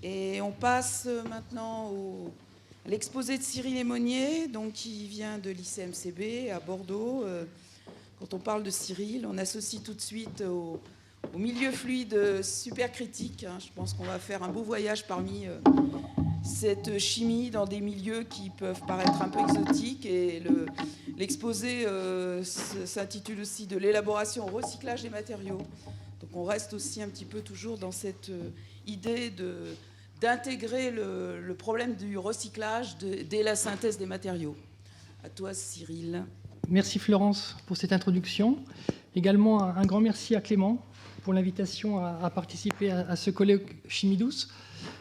Et on passe maintenant à l'exposé de Cyril Lemonnier, donc, qui vient de l'ICMCB à Bordeaux. Quand on parle de Cyril, on associe tout de suite au milieu fluide supercritique. Je pense qu'on va faire un beau voyage parmi cette chimie dans des milieux qui peuvent paraître un peu exotiques. Et l'exposé s'intitule aussi de l'élaboration au recyclage des matériaux. Donc on reste aussi un petit peu toujours dans cette idée d'intégrer le problème du recyclage dès la synthèse des matériaux. À toi, Cyril. Merci Florence pour cette introduction. Également un grand merci à Clément pour l'invitation à participer à ce colloque Chimie douce.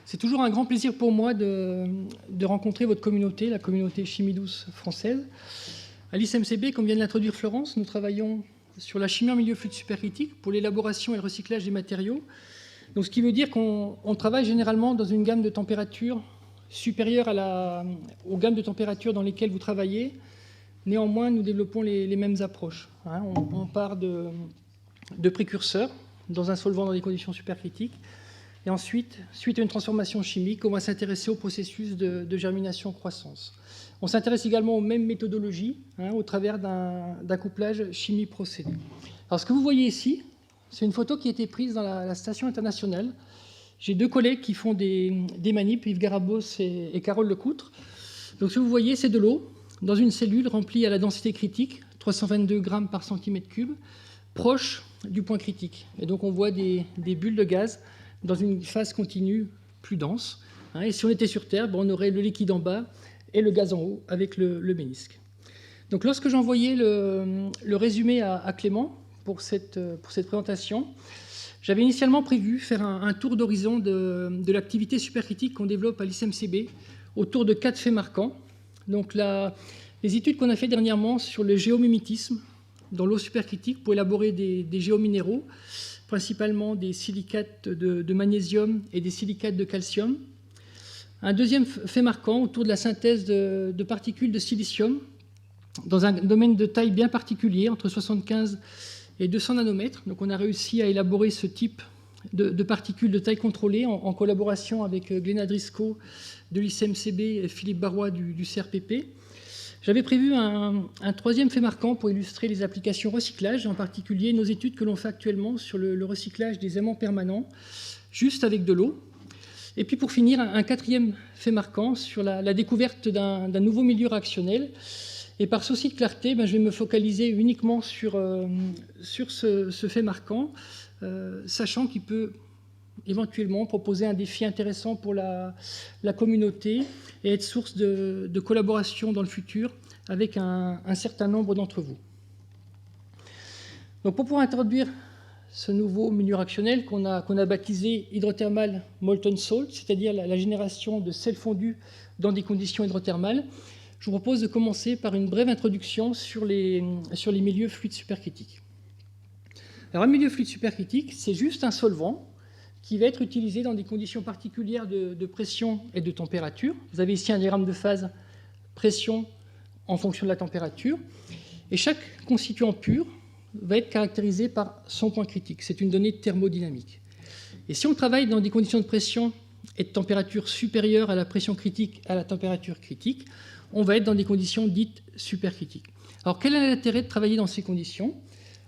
C'est toujours un grand plaisir pour moi de rencontrer votre communauté, la communauté Chimie douce française. À l'ICMCB, comme vient de l'introduire Florence, nous travaillons sur la chimie en milieu fluide supercritique pour l'élaboration et le recyclage des matériaux. Donc, ce qui veut dire qu'on travaille généralement dans une gamme de températures supérieure aux gammes de températures dans lesquelles vous travaillez. Néanmoins, nous développons les mêmes approches. On part de précurseurs dans un solvant dans des conditions supercritiques. Et ensuite, suite à une transformation chimique, on va s'intéresser au processus de germination-croissance. On s'intéresse également aux mêmes méthodologies au travers d'un couplage chimie-procédé. Alors, ce que vous voyez ici, c'est une photo qui a été prise dans la station internationale. J'ai deux collègues qui font des manips, Yves Garabos et Carole Lecoutre. Donc, ce que vous voyez, c'est de l'eau dans une cellule remplie à la densité critique, 322 grammes par centimètre cube, proche du point critique. Et donc, on voit des bulles de gaz dans une phase continue plus dense. Et si on était sur Terre, on aurait le liquide en bas et le gaz en haut avec le ménisque. Donc, lorsque j'envoyais le résumé à Clément pour cette présentation, j'avais initialement prévu faire un tour d'horizon de l'activité supercritique qu'on développe à l'ICMCB autour de 4 faits marquants. Donc, les études qu'on a fait dernièrement sur le géomimétisme dans l'eau supercritique pour élaborer des géominéraux, principalement des silicates de magnésium et des silicates de calcium. Un deuxième fait marquant autour de la synthèse de particules de silicium dans un domaine de taille bien particulier, entre 75 et 200 nanomètres. Donc on a réussi à élaborer ce type de particules de taille contrôlée en collaboration avec Glenna Driscoll de l'ICMCB et Philippe Barrois du CRPP. J'avais prévu un troisième fait marquant pour illustrer les applications recyclage, en particulier nos études que l'on fait actuellement sur le recyclage des aimants permanents, juste avec de l'eau. Et puis pour finir, un quatrième fait marquant sur la découverte d'un nouveau milieu réactionnel. Et par souci de clarté, je vais me focaliser uniquement sur ce fait marquant, sachant qu'il peut éventuellement proposer un défi intéressant pour la communauté et être source de collaboration dans le futur avec un certain nombre d'entre vous. Donc pour pouvoir introduire ce nouveau milieu réactionnel qu'on a baptisé hydrothermal molten salt, c'est-à-dire la génération de sel fondu dans des conditions hydrothermales, je vous propose de commencer par une brève introduction sur les milieux fluides supercritiques. Alors un milieu fluide supercritique, c'est juste un solvant qui va être utilisé dans des conditions particulières de pression et de température. Vous avez ici un diagramme de phase pression en fonction de la température. Et chaque constituant pur va être caractérisé par son point critique. C'est une donnée thermodynamique. Et si on travaille dans des conditions de pression et de température supérieures à la pression critique, à la température critique, on va être dans des conditions dites supercritiques. Alors, quel est l'intérêt de travailler dans ces conditions?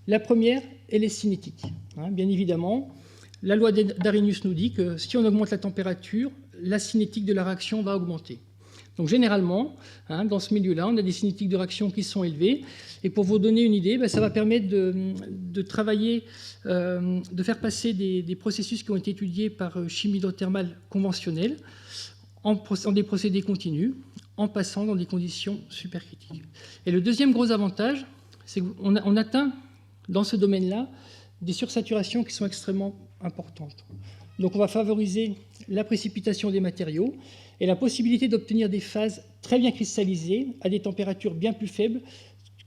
La première, elle est cinétique. Bien évidemment, la loi d'Arrhenius nous dit que si on augmente la température, la cinétique de la réaction va augmenter. Donc généralement, dans ce milieu-là, on a des cinétiques de réaction qui sont élevées. Et pour vous donner une idée, ça va permettre de travailler, de faire passer des processus qui ont été étudiés par chimie hydrothermale conventionnelle en des procédés continus, en passant dans des conditions supercritiques. Et le deuxième gros avantage, c'est qu'on atteint dans ce domaine-là des sursaturations qui sont extrêmement importantes. Donc on va favoriser la précipitation des matériaux et la possibilité d'obtenir des phases très bien cristallisées à des températures bien plus faibles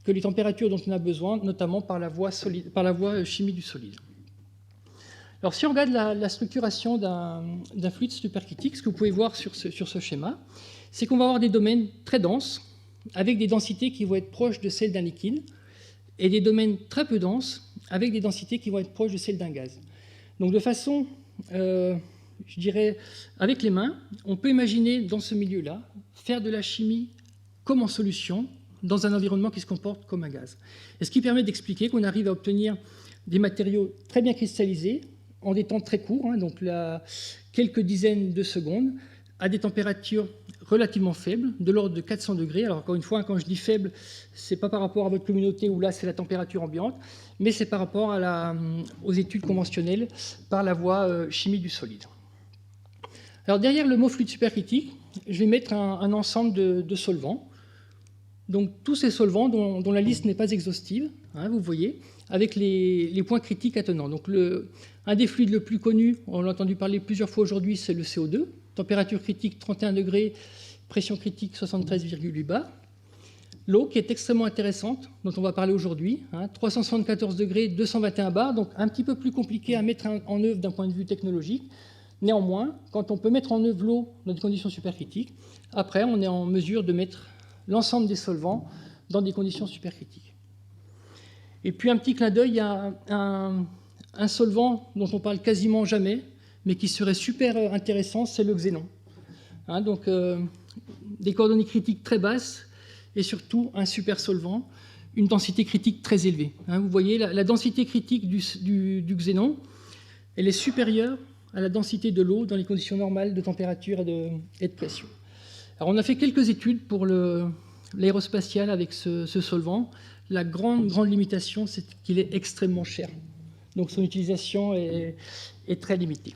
que les températures dont on a besoin, notamment par la voie chimie du solide. Alors si on regarde la structuration d'un fluide supercritique, ce que vous pouvez voir sur ce schéma, c'est qu'on va avoir des domaines très denses, avec des densités qui vont être proches de celles d'un liquide, et des domaines très peu denses, avec des densités qui vont être proches de celles d'un gaz. Donc de façon je dirais, avec les mains, on peut imaginer dans ce milieu-là faire de la chimie comme en solution dans un environnement qui se comporte comme un gaz. Et ce qui permet d'expliquer qu'on arrive à obtenir des matériaux très bien cristallisés en des temps très courts, donc quelques dizaines de secondes, à des températures relativement faibles, de l'ordre de 400 degrés. Alors encore une fois, quand je dis faible, ce n'est pas par rapport à votre communauté où là c'est la température ambiante, mais c'est par rapport aux études conventionnelles par la voie chimie du solide. Alors derrière le mot fluide supercritique, je vais mettre un ensemble de solvants. Donc tous ces solvants dont la liste n'est pas exhaustive, vous voyez, avec les points critiques attenants. Donc un des fluides le plus connu, on l'a entendu parler plusieurs fois aujourd'hui, c'est le CO2. Température critique 31 degrés, pression critique 73,8 bar. L'eau qui est extrêmement intéressante, dont on va parler aujourd'hui, 374 degrés, 221 bars, donc un petit peu plus compliqué à mettre en œuvre d'un point de vue technologique. Néanmoins, quand on peut mettre en œuvre l'eau dans des conditions supercritiques, après on est en mesure de mettre l'ensemble des solvants dans des conditions supercritiques. Et puis un petit clin d'œil à un solvant dont on parle quasiment jamais, mais qui serait super intéressant, c'est le xénon. Donc des coordonnées critiques très basses et surtout un super solvant, une densité critique très élevée. Vous voyez, la densité critique du xénon, elle est supérieure à la densité de l'eau dans les conditions normales de température et de pression. Alors on a fait quelques études pour l'aérospatial avec ce solvant. La grande limitation, c'est qu'il est extrêmement cher. Donc son utilisation est très limitée.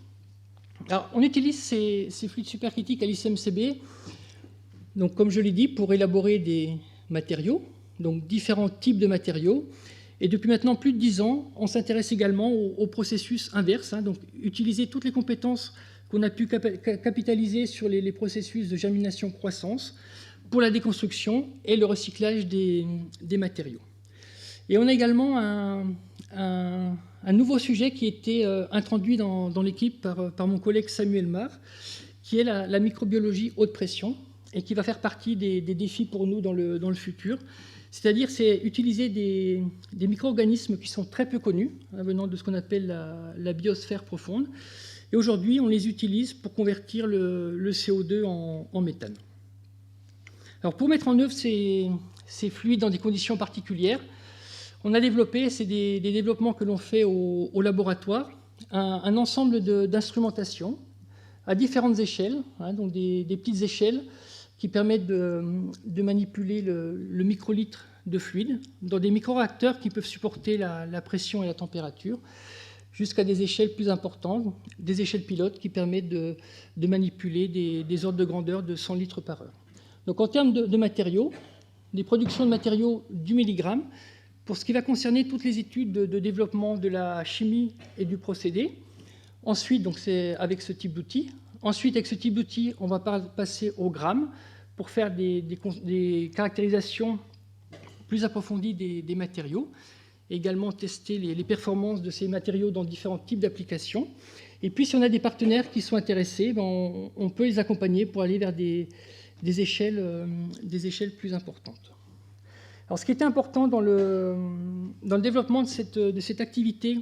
Alors, on utilise ces fluides supercritiques à l'ICMCB, donc, comme je l'ai dit, pour élaborer des matériaux, donc différents types de matériaux. Et depuis maintenant plus de 10 ans, on s'intéresse également au processus inverse, donc utiliser toutes les compétences qu'on a pu capitaliser sur les processus de germination-croissance pour la déconstruction et le recyclage des matériaux. Et on a également un nouveau sujet qui a été introduit dans l'équipe par mon collègue Samuel Mar, qui est la microbiologie haute pression, et qui va faire partie des défis pour nous dans le futur. C'est-à-dire, c'est utiliser des micro-organismes qui sont très peu connus, venant de ce qu'on appelle la biosphère profonde. Et aujourd'hui, on les utilise pour convertir le CO2 en méthane. Alors, pour mettre en œuvre ces fluides dans des conditions particulières, on a développé, c'est des développements que l'on fait au laboratoire, un ensemble d'instrumentation à différentes échelles, donc des petites échelles qui permettent de manipuler le microlitre de fluide dans des micro-réacteurs qui peuvent supporter la pression et la température, jusqu'à des échelles plus importantes, des échelles pilotes qui permettent de manipuler des ordres de grandeur de 100 litres par heure. Donc en termes de matériaux, des productions de matériaux du milligramme, pour ce qui va concerner toutes les études de développement de la chimie et du procédé. Ensuite, donc c'est avec ce type d'outil. Ensuite, avec ce type d'outil, on va passer au gramme pour faire des caractérisations plus approfondies des matériaux, et également tester les performances de ces matériaux dans différents types d'applications. Et puis, si on a des partenaires qui sont intéressés, on peut les accompagner pour aller vers des échelles plus importantes. Alors, ce qui était important dans le développement de cette activité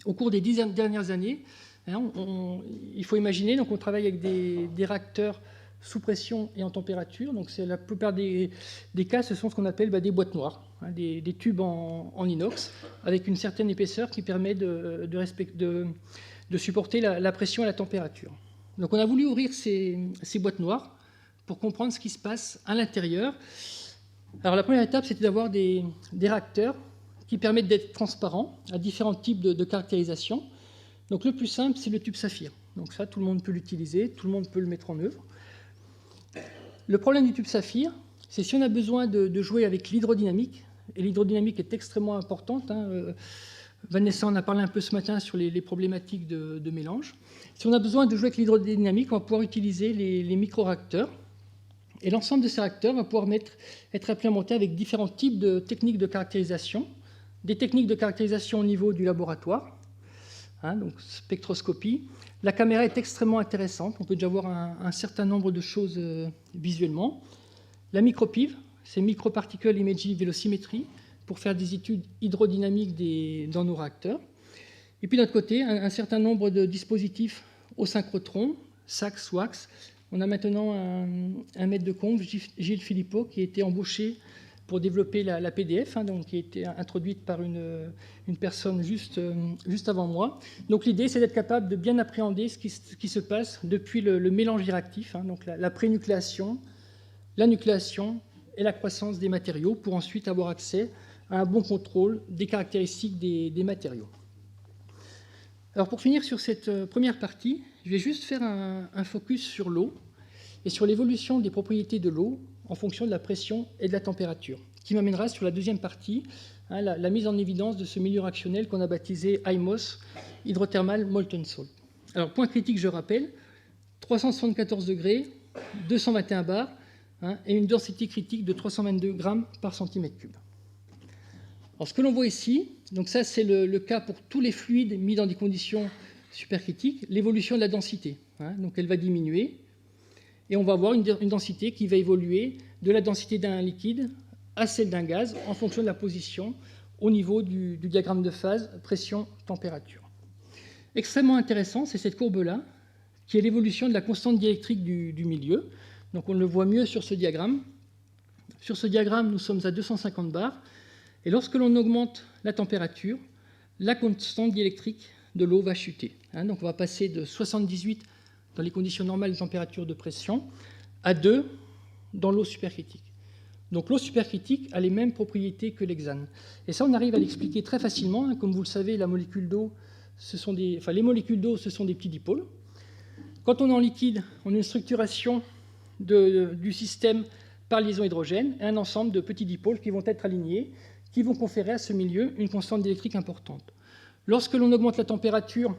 au cours des 10 dernières années, il faut imaginer, donc on travaille avec des réacteurs sous pression et en température. Donc la plupart des cas, ce sont ce qu'on appelle des boîtes noires, des tubes en inox avec une certaine épaisseur qui permet de supporter la pression et la température. Donc on a voulu ouvrir ces boîtes noires pour comprendre ce qui se passe à l'intérieur. Alors la première étape, c'était d'avoir des réacteurs qui permettent d'être transparents à différents types de caractérisation. Donc le plus simple, c'est le tube saphir. Donc ça, tout le monde peut l'utiliser, tout le monde peut le mettre en œuvre. Le problème du tube saphir, c'est si on a besoin de jouer avec l'hydrodynamique, et l'hydrodynamique est extrêmement importante. Vanessa en a parlé un peu ce matin sur les problématiques de mélange. Si on a besoin de jouer avec l'hydrodynamique, on va pouvoir utiliser les micro-réacteurs. Et l'ensemble de ces réacteurs va pouvoir être implémenté avec différents types de techniques de caractérisation. Des techniques de caractérisation au niveau du laboratoire, donc spectroscopie. La caméra est extrêmement intéressante, on peut déjà voir un certain nombre de choses visuellement. La micropive, c'est Microparticle Imaging Velocimetry, pour faire des études hydrodynamiques dans nos réacteurs. Et puis d'un autre côté, un certain nombre de dispositifs au synchrotron, SAX, WAX. On a maintenant un maître de conf, Gilles Philippot, qui a été embauché pour développer la PDF, donc qui a été introduite par une personne juste avant moi. Donc l'idée, c'est d'être capable de bien appréhender ce qui se passe depuis le mélange réactif, donc la prénucléation, la nucléation et la croissance des matériaux, pour ensuite avoir accès à un bon contrôle des caractéristiques des matériaux. Alors pour finir sur cette première partie, je vais juste faire un focus sur l'eau et sur l'évolution des propriétés de l'eau en fonction de la pression et de la température, qui m'amènera sur la deuxième partie, la mise en évidence de ce milieu réactionnel qu'on a baptisé HIMOS, Hydrothermal Molten Salt. Alors point critique, je rappelle, 374 degrés, 221 bars, et une densité critique de 322 grammes par centimètre cube. Alors, ce que l'on voit ici, donc ça c'est le cas pour tous les fluides mis dans des conditions supercritiques, l'évolution de la densité. Donc elle va diminuer et on va avoir une densité qui va évoluer de la densité d'un liquide à celle d'un gaz en fonction de la position au niveau du diagramme de phase pression-température. Extrêmement intéressant, c'est cette courbe-là qui est l'évolution de la constante diélectrique du milieu. Donc on le voit mieux sur ce diagramme. Sur ce diagramme, nous sommes à 250 bars. Et lorsque l'on augmente la température, la constante diélectrique de l'eau va chuter. Donc on va passer de 78 dans les conditions normales de température de pression à 2 dans l'eau supercritique. Donc l'eau supercritique a les mêmes propriétés que l'hexane. Et ça, on arrive à l'expliquer très facilement. Comme vous le savez, les molécules d'eau, ce sont des petits dipôles. Quand on est en liquide, on a une structuration du système par liaison hydrogène et un ensemble de petits dipôles qui vont être alignés, qui vont conférer à ce milieu une constante diélectrique importante. Lorsque l'on augmente la température,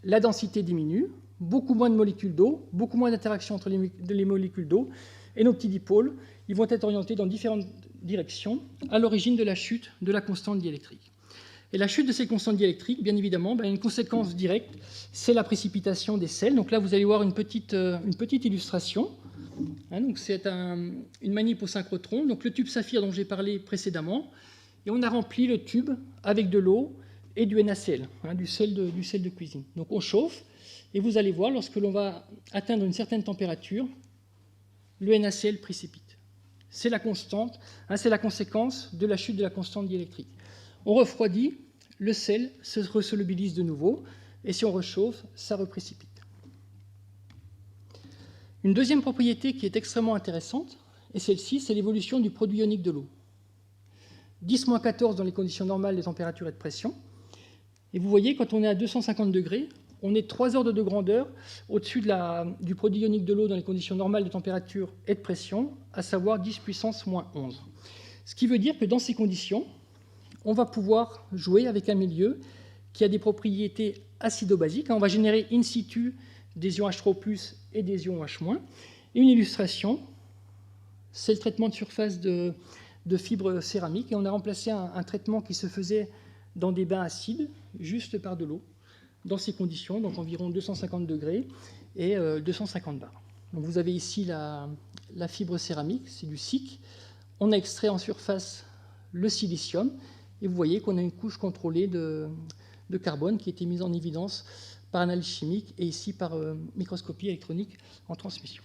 la densité diminue, beaucoup moins de molécules d'eau, beaucoup moins d'interactions entre les molécules d'eau, et nos petits dipôles, ils vont être orientés dans différentes directions à l'origine de la chute de la constante diélectrique. Et la chute de ces constantes diélectriques, bien évidemment, une conséquence directe, c'est la précipitation des sels. Donc là, vous allez voir une petite illustration. Donc c'est une manip au synchrotron. Donc le tube saphir dont j'ai parlé précédemment, et on a rempli le tube avec de l'eau et du NaCl, du sel de cuisine. Donc on chauffe, et vous allez voir, lorsque l'on va atteindre une certaine température, le NaCl précipite. C'est la constante, c'est la conséquence de la chute de la constante diélectrique. On refroidit, le sel se resolubilise de nouveau, et si on rechauffe, ça reprécipite. Une deuxième propriété qui est extrêmement intéressante, et celle-ci, c'est l'évolution du produit ionique de l'eau. 10-14 dans les conditions normales de température et de pression. Et vous voyez, quand on est à 250 degrés, on est 3 ordres de grandeur au-dessus du produit ionique de l'eau dans les conditions normales de température et de pression, à savoir 10 puissance moins 11. Ce qui veut dire que dans ces conditions, on va pouvoir jouer avec un milieu qui a des propriétés acido-basiques. On va générer in situ des ions H3+, et des ions H-. Et une illustration, c'est le traitement de surface de fibres céramiques. Et on a remplacé un traitement qui se faisait dans des bains acides, juste par de l'eau, dans ces conditions, donc environ 250 degrés et 250 bars. Donc vous avez ici la fibre céramique, c'est du SiC. On a extrait en surface le silicium, et vous voyez qu'on a une couche contrôlée de carbone qui a été mise en évidence par analyse chimique et ici par microscopie électronique en transmission.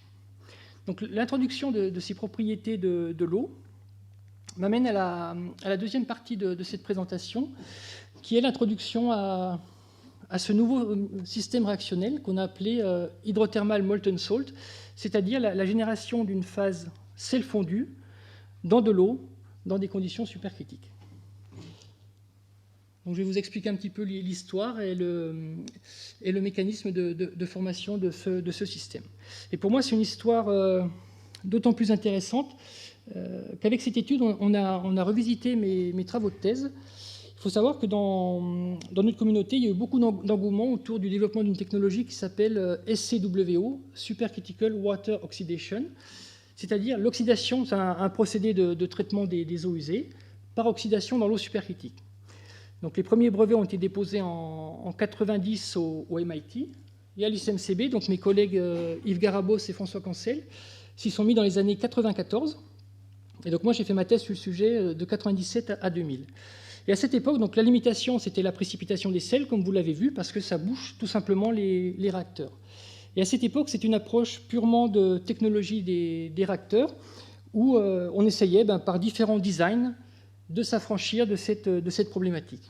Donc l'introduction de ces propriétés de l'eau m'amène à la deuxième partie de cette présentation, qui est l'introduction à ce nouveau système réactionnel qu'on a appelé Hydrothermal Molten Salt, c'est-à-dire la génération d'une phase sel fondu dans de l'eau dans des conditions supercritiques. Donc, je vais vous expliquer un petit peu l'histoire et le mécanisme de formation de ce système. Et pour moi, c'est une histoire d'autant plus intéressante qu'avec cette étude, on a revisité mes travaux de thèse. Il faut savoir que dans notre communauté, il y a eu beaucoup d'engouement autour du développement d'une technologie qui s'appelle SCWO, Supercritical Water Oxidation, c'est-à-dire l'oxydation, c'est un procédé de traitement des eaux usées par oxydation dans l'eau supercritique. Donc les premiers brevets ont été déposés en 90 au MIT et à l'ICMCB. Donc mes collègues Yves Garabos et François Cancel s'y sont mis dans les années 94. Et donc moi j'ai fait ma thèse sur le sujet de 97 à 2000. Et à cette époque, donc, la limitation, c'était la précipitation des sels, comme vous l'avez vu, parce que ça bouche tout simplement les réacteurs. Et à cette époque, c'est une approche purement de technologie des réacteurs, où on essayait, par différents designs, de s'affranchir de cette problématique.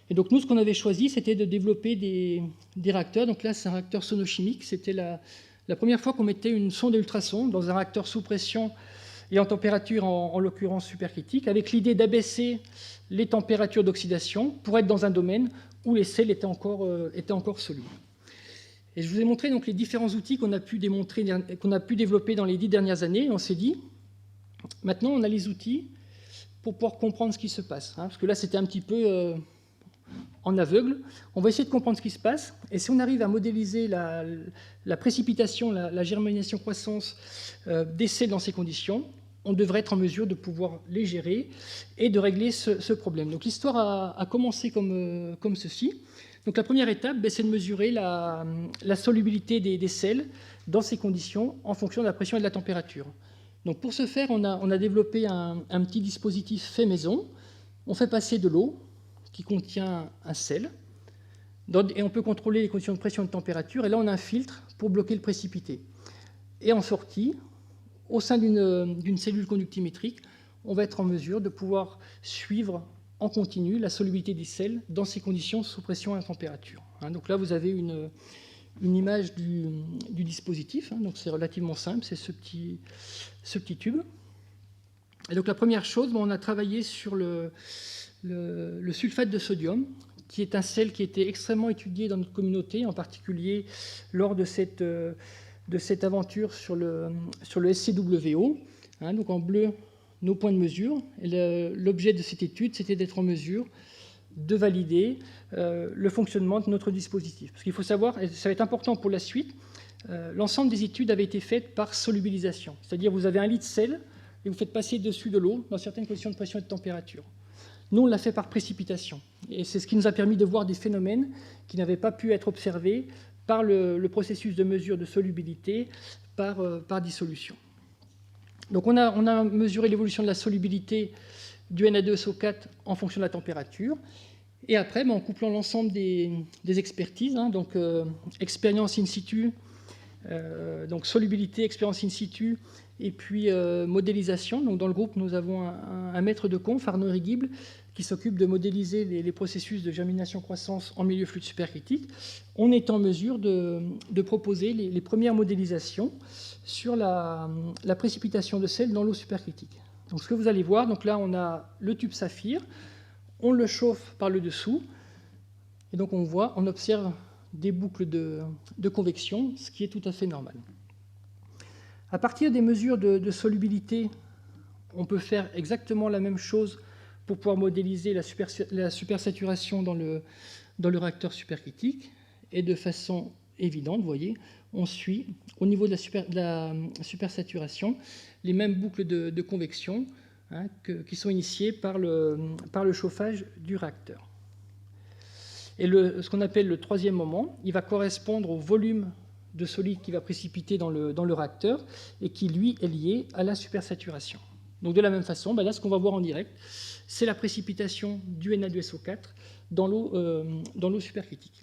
Et donc nous, ce qu'on avait choisi, c'était de développer des réacteurs. Donc là, c'est un réacteur sonochimique. C'était la première fois qu'on mettait une sonde ultrasons dans un réacteur sous pression et en température, en l'occurrence supercritique, avec l'idée d'abaisser les températures d'oxydation pour être dans un domaine où les sels étaient encore solubles. Et je vous ai montré donc les différents outils qu'on a pu développer dans les 10 dernières années. Et on s'est dit, maintenant, on a les outils pour pouvoir comprendre ce qui se passe. Parce que là, c'était un petit peu en aveugle. On va essayer de comprendre ce qui se passe. Et si on arrive à modéliser la précipitation, la germination-croissance des sels dans ces conditions, on devrait être en mesure de pouvoir les gérer et de régler ce problème. Donc l'histoire a commencé comme ceci. Donc la première étape, c'est de mesurer la solubilité des sels dans ces conditions en fonction de la pression et de la température. Donc pour ce faire, on a développé un petit dispositif fait maison. On fait passer de l'eau qui contient un sel, et on peut contrôler les conditions de pression et de température, et là on a un filtre pour bloquer le précipité. Et en sortie, au sein d'une cellule conductimétrique, on va être en mesure de pouvoir suivre en continu la solubilité des sels dans ces conditions sous pression et température. Donc là, vous avez une image du dispositif. Donc c'est relativement simple, c'est ce petit tube. Et donc la première chose, on a travaillé sur le sulfate de sodium, qui est un sel qui a été extrêmement étudié dans notre communauté, en particulier lors de cette aventure sur le SCWO. Donc en bleu, nos points de mesure. L'objet de cette étude, c'était d'être en mesure de valider le fonctionnement de notre dispositif. Parce qu'il faut savoir, et ça va être important pour la suite, l'ensemble des études avaient été faites par solubilisation. C'est-à-dire vous avez un litre de sel et vous faites passer dessus de l'eau dans certaines conditions de pression et de température. Nous, on l'a fait par précipitation. Et c'est ce qui nous a permis de voir des phénomènes qui n'avaient pas pu être observés par le processus de mesure de solubilité par dissolution. Donc on a mesuré l'évolution de la solubilité du Na2SO4 en fonction de la température. Et après, en couplant l'ensemble des expertises, donc expérience in situ, donc solubilité, expérience in situ, et puis modélisation. Donc dans le groupe, nous avons un maître de conf, Arnaud Rigible, qui s'occupe de modéliser les processus de germination-croissance en milieu fluide supercritique. On est en mesure de proposer les premières modélisations sur la précipitation de sel dans l'eau supercritique. Donc ce que vous allez voir, donc là on a le tube saphir, on le chauffe par le dessous, et donc on observe des boucles de convection, ce qui est tout à fait normal. À partir des mesures de solubilité, on peut faire exactement la même chose pour pouvoir modéliser la supersaturation dans le réacteur supercritique. Et de façon évidente, vous voyez, on suit au niveau de la supersaturation les mêmes boucles de convection qui sont initiées par le chauffage du réacteur. Et ce qu'on appelle le troisième moment, il va correspondre au volume de solide qui va précipiter dans le réacteur et qui, lui, est lié à la supersaturation. Donc de la même façon, là, ce qu'on va voir en direct, c'est la précipitation du Na2SO4 dans l'eau supercritique.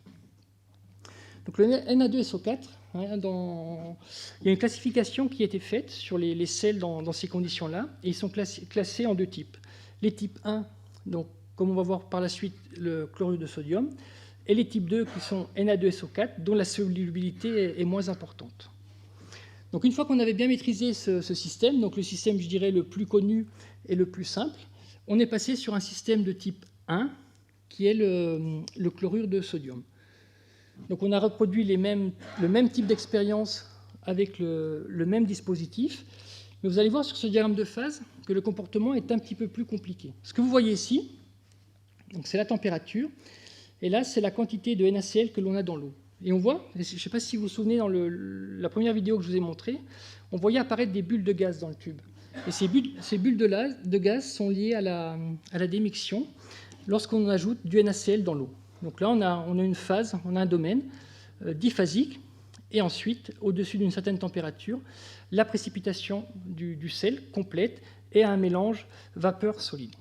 Donc le Na2SO4, il y a une classification qui a été faite sur les sels dans ces conditions-là, et ils sont classés en deux types. Les types 1, donc, comme on va voir par la suite, le chlorure de sodium, et les types 2 qui sont Na2SO4, dont la solubilité est moins importante. Donc une fois qu'on avait bien maîtrisé ce système, donc le système, je dirais, le plus connu et le plus simple, on est passé sur un système de type 1, qui est le chlorure de sodium. Donc on a reproduit le même type d'expérience avec le même dispositif, mais vous allez voir sur ce diagramme de phase que le comportement est un petit peu plus compliqué. Ce que vous voyez ici, c'est la température, et là c'est la quantité de NaCl que l'on a dans l'eau. Et on voit, je ne sais pas si vous vous souvenez, dans la première vidéo que je vous ai montrée, on voyait apparaître des bulles de gaz dans le tube. Et ces bulles de gaz sont liées à la démixion lorsqu'on ajoute du NaCl dans l'eau. Donc là, on a une phase, on a un domaine diphasique, et ensuite, au-dessus d'une certaine température, la précipitation du sel complète et un mélange vapeur-solide.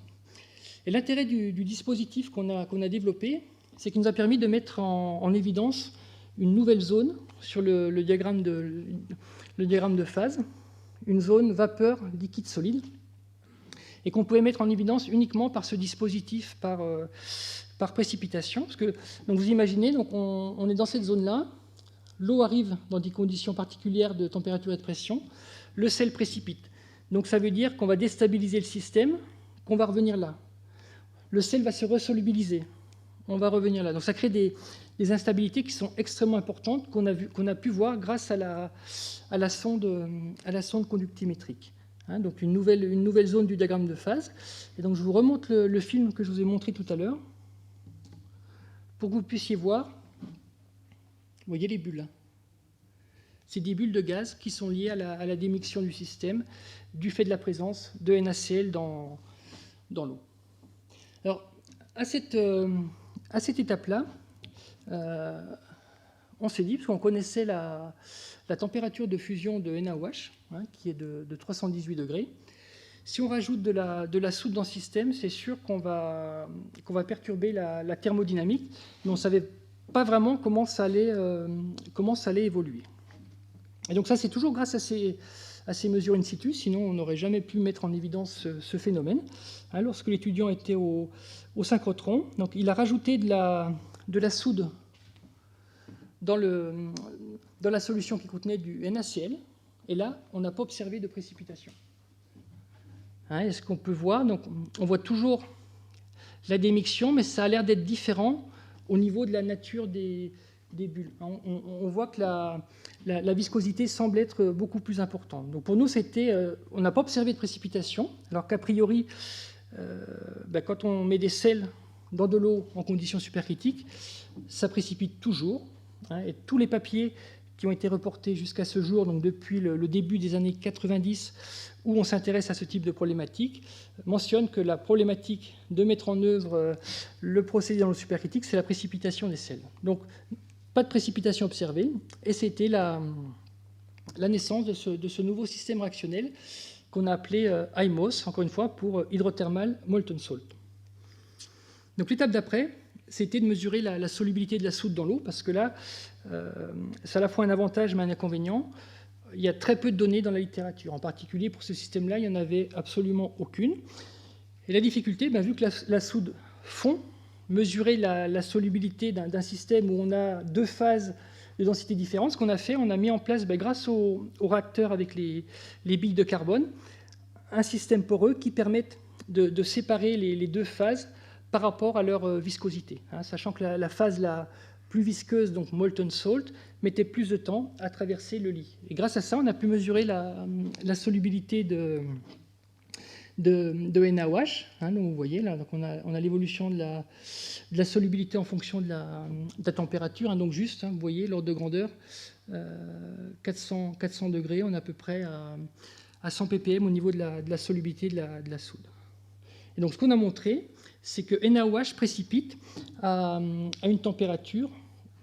Et l'intérêt du dispositif qu'on a développé, c'est qu'il nous a permis de mettre en évidence une nouvelle zone sur le diagramme de phase, une zone vapeur liquide solide, et qu'on pouvait mettre en évidence uniquement par ce dispositif, par précipitation. Parce que, donc vous imaginez, donc on est dans cette zone-là, l'eau arrive dans des conditions particulières de température et de pression, le sel précipite. Donc ça veut dire qu'on va déstabiliser le système, qu'on va revenir là. Le sel va se resolubiliser, on va revenir là. Donc ça crée des instabilités qui sont extrêmement importantes qu'on a pu voir grâce à la sonde conductimétrique. Donc une nouvelle zone du diagramme de phase. Et donc je vous remonte le film que je vous ai montré tout à l'heure pour que vous puissiez voir. Vous voyez les bulles. C'est des bulles de gaz qui sont liées à la démiction du système du fait de la présence de NaCl dans l'eau. Alors, à cette étape-là, on s'est dit, parce qu'on connaissait la température de fusion de NaOH, qui est de 318 degrés, si on rajoute de la soude dans le système, c'est sûr qu'on va perturber la thermodynamique, mais on ne savait pas vraiment comment ça allait évoluer. Et donc ça, c'est toujours grâce à ces mesures in situ, sinon on n'aurait jamais pu mettre en évidence ce phénomène. Lorsque l'étudiant était au synchrotron, donc il a rajouté de la soude dans la solution qui contenait du NaCl, et là, on n'a pas observé de précipitation. Est-ce qu'on peut voir? Donc, on voit toujours la démiction, mais ça a l'air d'être différent au niveau de la nature des bulles. On voit que la viscosité semble être beaucoup plus importante. Donc pour nous, on n'a pas observé de précipitation, alors qu'a priori, quand on met des sels dans de l'eau en conditions supercritiques, ça précipite toujours. Et tous les papiers qui ont été reportés jusqu'à ce jour, donc depuis le début des années 90, où on s'intéresse à ce type de problématique, mentionne que la problématique de mettre en œuvre le procédé dans l'eau supercritique, c'est la précipitation des sels. Donc, pas de précipitation observée, et c'était la naissance de ce nouveau système réactionnel qu'on a appelé HIMOS, encore une fois, pour Hydrothermal Molten Salt. Donc, l'étape d'après, c'était de mesurer la solubilité de la soude dans l'eau, parce que là, c'est à la fois un avantage mais un inconvénient. Il y a très peu de données dans la littérature. En particulier, pour ce système-là, il n'y en avait absolument aucune. Et la difficulté, vu que la soude fond, mesurer la solubilité d'un système où on a deux phases de densité différentes, ce qu'on a fait, on a mis en place, grâce au réacteur avec les billes de carbone, un système poreux qui permette de séparer les deux phases par rapport à leur viscosité, sachant que la phase la plus visqueuse, donc molten salt, mettait plus de temps à traverser le lit. Et grâce à ça, on a pu mesurer la solubilité de NaOH. Donc vous voyez, là, donc on a l'évolution de la solubilité en fonction de la température. Donc juste, vous voyez, l'ordre de grandeur, 400 degrés, on est à peu près à 100 ppm au niveau de la solubilité de la soude. Et donc ce qu'on a montré, c'est que NaOH précipite à une température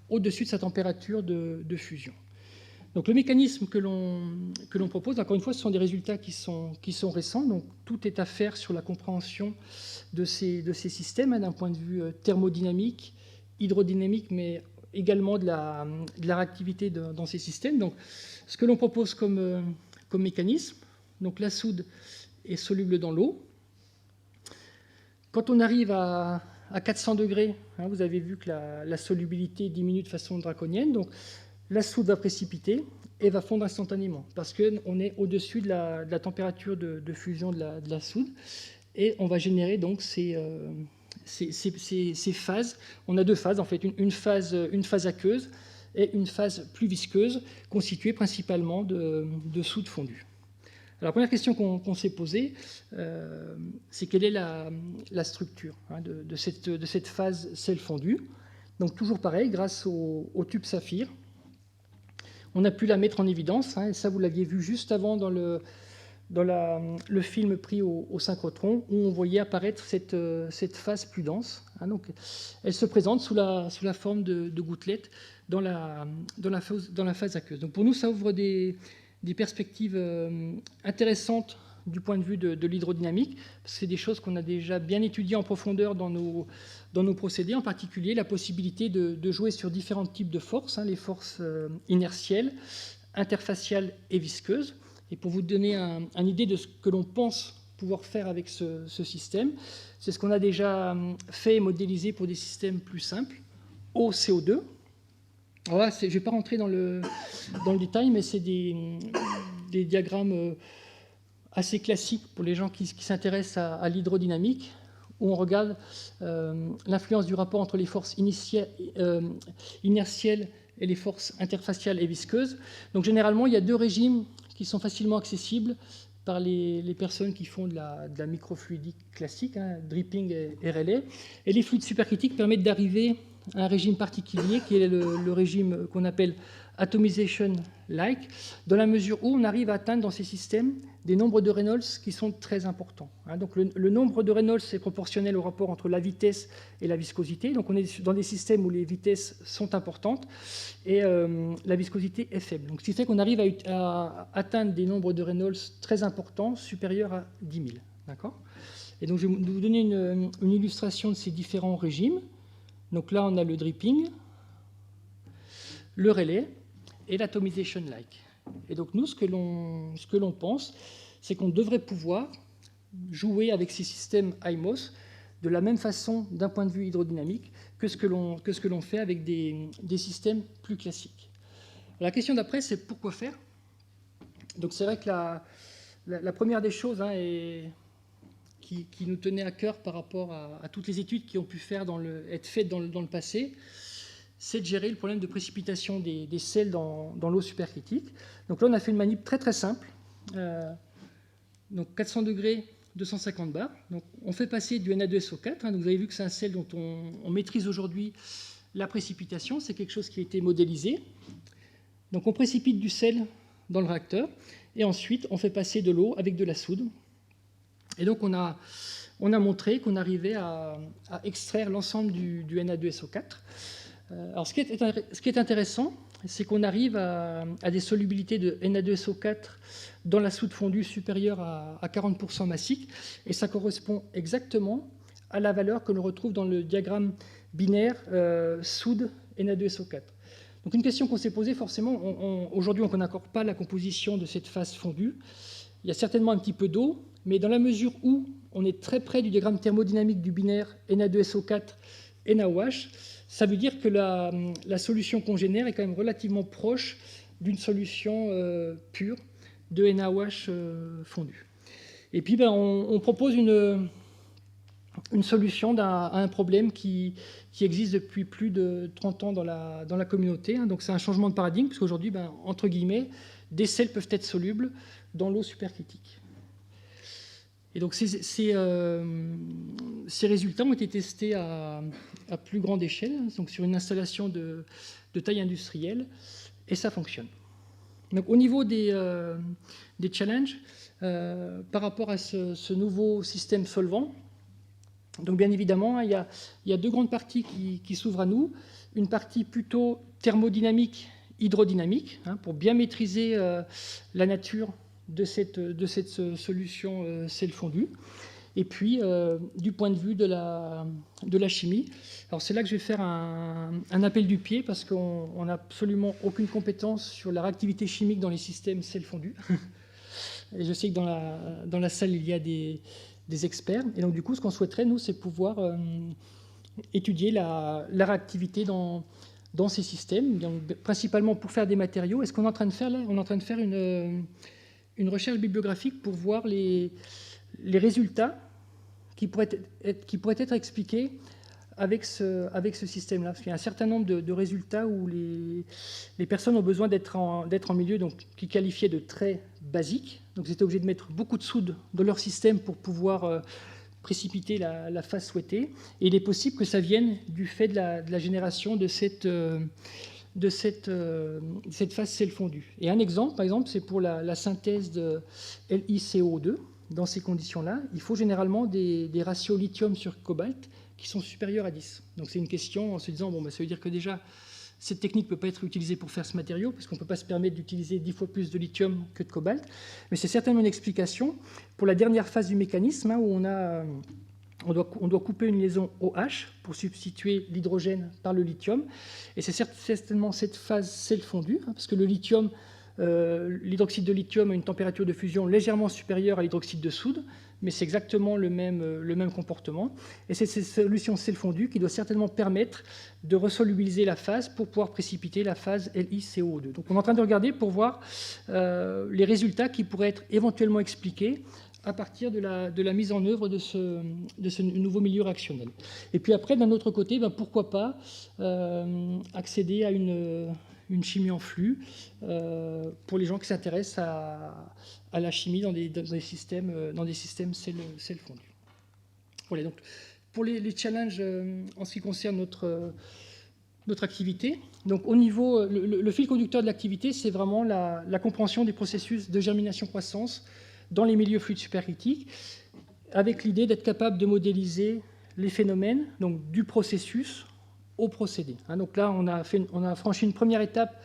au-dessus de sa température de fusion. Donc le mécanisme que l'on propose, encore une fois, ce sont des résultats qui sont récents, donc tout est à faire sur la compréhension de ces systèmes d'un point de vue thermodynamique, hydrodynamique, mais également de la réactivité dans ces systèmes. Donc ce que l'on propose comme mécanisme, donc la soude est soluble dans l'eau. Quand on arrive à 400 degrés, vous avez vu que la solubilité diminue de façon draconienne, donc la soude va précipiter et va fondre instantanément, parce qu'on est au-dessus de la température de fusion de la soude, et on va générer donc ces phases. On a deux phases, en fait, une phase aqueuse et une phase plus visqueuse, constituée principalement de soude fondue. Alors, la première question qu'on s'est posée, c'est quelle est la structure de cette phase sel fondu. Donc, toujours pareil, grâce au tube saphir, on a pu la mettre en évidence. Et ça, vous l'aviez vu juste avant dans le film pris au synchrotron, où on voyait apparaître cette phase plus dense. Donc, elle se présente sous la forme de gouttelettes dans la phase aqueuse. Donc, pour nous, ça ouvre des perspectives intéressantes du point de vue de l'hydrodynamique, parce que c'est des choses qu'on a déjà bien étudiées en profondeur dans nos procédés, en particulier la possibilité de jouer sur différents types de forces, les forces inertielles, interfaciales et visqueuses. Et pour vous donner une idée de ce que l'on pense pouvoir faire avec ce système, c'est ce qu'on a déjà fait et modélisé pour des systèmes plus simples, au CO2. Alors là, je ne vais pas rentrer dans le détail, mais c'est des diagrammes assez classiques pour les gens qui s'intéressent à l'hydrodynamique, où on regarde l'influence du rapport entre les forces inertielles et les forces interfaciales et visqueuses. Donc généralement, il y a deux régimes qui sont facilement accessibles par les personnes qui font de la microfluidique classique, dripping et relais. Et les fluides supercritiques permettent d'arriver à un régime particulier, qui est le régime qu'on appelle atomization-like, dans la mesure où on arrive à atteindre dans ces systèmes des nombres de Reynolds qui sont très importants. Donc le nombre de Reynolds est proportionnel au rapport entre la vitesse et la viscosité. Donc on est dans des systèmes où les vitesses sont importantes et la viscosité est faible. Donc ce qui fait qu'on arrive à atteindre des nombres de Reynolds très importants, supérieurs à 10 000. D'accord ? Et donc je vais vous donner une illustration de ces différents régimes. Donc là, on a le dripping, le relais et l'atomization-like. Et donc nous, ce que l'on pense, c'est qu'on devrait pouvoir jouer avec ces systèmes IMOS de la même façon d'un point de vue hydrodynamique que ce que l'on fait avec des systèmes plus classiques. La question d'après, c'est pourquoi faire ? Donc c'est vrai que la première des choses qui nous tenait à cœur par rapport à toutes les études qui ont pu être faites dans le passé, c'est de gérer le problème de précipitation des sels dans l'eau supercritique. Donc là, on a fait une manip très très simple. Donc 400 degrés, 250 bars. Donc on fait passer du Na2SO4. Donc vous avez vu que c'est un sel dont on maîtrise aujourd'hui la précipitation. C'est quelque chose qui a été modélisé. Donc on précipite du sel dans le réacteur et ensuite on fait passer de l'eau avec de la soude. Et donc on a montré qu'on arrivait à extraire l'ensemble du Na2SO4. Alors ce qui est intéressant, c'est qu'on arrive à des solubilités de Na2SO4 dans la soude fondue supérieure à 40% massique, et ça correspond exactement à la valeur que l'on retrouve dans le diagramme binaire soude Na2SO4. Donc une question qu'on s'est posée forcément, aujourd'hui on ne connaît encore pas la composition de cette phase fondue. Il y a certainement un petit peu d'eau, mais dans la mesure où on est très près du diagramme thermodynamique du binaire Na2SO4 NaOH, ça veut dire que la solution congénère est quand même relativement proche d'une solution pure de NaOH fondue. Et puis on propose une solution à un problème qui existe depuis plus de 30 ans dans la communauté. Donc c'est un changement de paradigme, parce qu'aujourd'hui, entre guillemets, des sels peuvent être solubles dans l'eau supercritique. Et donc ces résultats ont été testés à plus grande échelle, donc sur une installation de taille industrielle, et ça fonctionne. Donc au niveau des challenges, par rapport à ce nouveau système solvant, donc bien évidemment, il y a deux grandes parties qui s'ouvrent à nous. Une partie plutôt thermodynamique, hydrodynamique, pour bien maîtriser la nature de cette solution sel fondu. Et puis, du point de vue de la chimie, alors c'est là que je vais faire un appel du pied, parce qu'on n'a absolument aucune compétence sur la réactivité chimique dans les systèmes sel fondu. Et je sais que dans la salle, il y a des experts. Et donc, du coup, ce qu'on souhaiterait, nous, c'est pouvoir étudier la réactivité dans ces systèmes, donc, principalement pour faire des matériaux. Et ce qu'on est en train de faire là, on est en train de faire une recherche bibliographique pour voir les résultats qui pourraient être expliqués avec ce système-là. Parce qu'il y a un certain nombre de résultats où les personnes ont besoin d'être en milieu qui est qualifié de très basique. Donc ils étaient obligés de mettre beaucoup de soude dans leur système pour pouvoir précipiter la phase souhaitée. Et il est possible que ça vienne du fait de la génération de cette phase sel fondu. Et un exemple, par exemple, c'est pour la synthèse de LiCO2. Dans ces conditions-là, il faut généralement des ratios lithium sur cobalt qui sont supérieurs à 10. Donc c'est une question en se disant, ça veut dire que déjà, cette technique ne peut pas être utilisée pour faire ce matériau, parce qu'on ne peut pas se permettre d'utiliser 10 fois plus de lithium que de cobalt. Mais c'est certainement une explication pour la dernière phase du mécanisme, hein, où on doit couper une liaison OH pour substituer l'hydrogène par le lithium. Et c'est certainement cette phase sel fondu, hein, parce que le lithium, l'hydroxyde de lithium a une température de fusion légèrement supérieure à l'hydroxyde de soude, mais c'est exactement le même comportement. Et c'est cette solution sel fondu qui doit certainement permettre de resolubiliser la phase pour pouvoir précipiter la phase LiCO2. Donc on est en train de regarder pour voir les résultats qui pourraient être éventuellement expliqués à partir de la mise en œuvre de ce nouveau milieu réactionnel. Et puis après, d'un autre côté, pourquoi pas accéder à une chimie en flux pour les gens qui s'intéressent à la chimie dans des systèmes sel fondu. Voilà, donc pour les challenges en ce qui concerne notre activité. Donc au niveau, le fil conducteur de l'activité, c'est vraiment la compréhension des processus de germination-croissance dans les milieux fluides supercritiques, avec l'idée d'être capable de modéliser les phénomènes, donc du processus au procédé. Donc là, on a franchi une première étape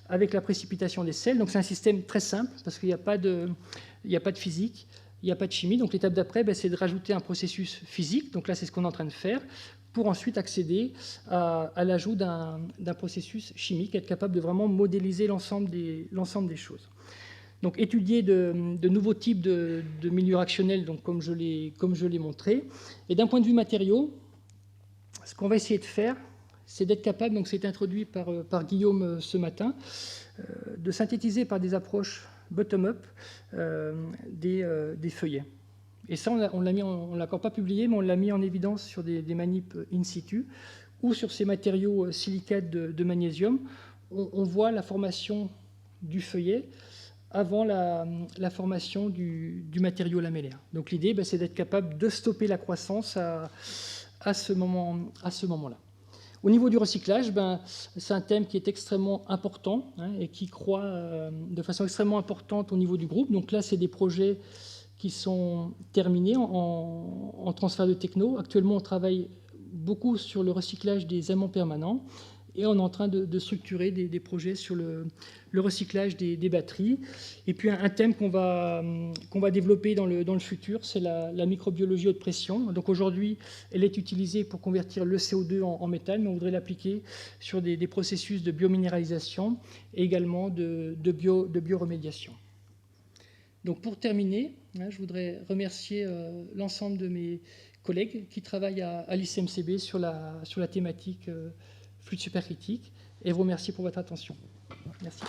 avec la précipitation des sels. Donc c'est un système très simple, parce qu'il n'y a pas de physique, il n'y a pas de chimie. Donc l'étape d'après, c'est de rajouter un processus physique. Donc là, c'est ce qu'on est en train de faire, pour ensuite accéder à l'ajout d'un processus chimique, être capable de vraiment modéliser l'ensemble des choses. Donc étudier de nouveaux types de milieux réactionnels, donc comme je l'ai montré. Et d'un point de vue matériaux, ce qu'on va essayer de faire, c'est d'être capable, donc c'est introduit par Guillaume ce matin, de synthétiser par des approches bottom-up des feuillets. Et ça, on ne l'a encore pas publié, mais on l'a mis en évidence sur des manips in situ, ou sur ces matériaux silicates de magnésium. On voit la formation du feuillet avant la formation du matériau lamellaire. Donc l'idée, c'est d'être capable de stopper la croissance à ce moment-là. Au niveau du recyclage, c'est un thème qui est extrêmement important, hein, et qui croît de façon extrêmement importante au niveau du groupe. Donc là, c'est des projets qui sont terminés en transfert de techno. Actuellement, on travaille beaucoup sur le recyclage des aimants permanents, et on est en train de structurer des projets sur le recyclage des batteries. Et puis un thème qu'on va développer dans le futur, c'est la microbiologie haute pression. Donc aujourd'hui, elle est utilisée pour convertir le CO2 en méthane, mais on voudrait l'appliquer sur des processus de biominéralisation et également de bioremédiation. Donc pour terminer, je voudrais remercier l'ensemble de mes collègues qui travaillent à l'ICMCB sur la thématique fluide supercritique, et vous remercier pour votre attention. Merci.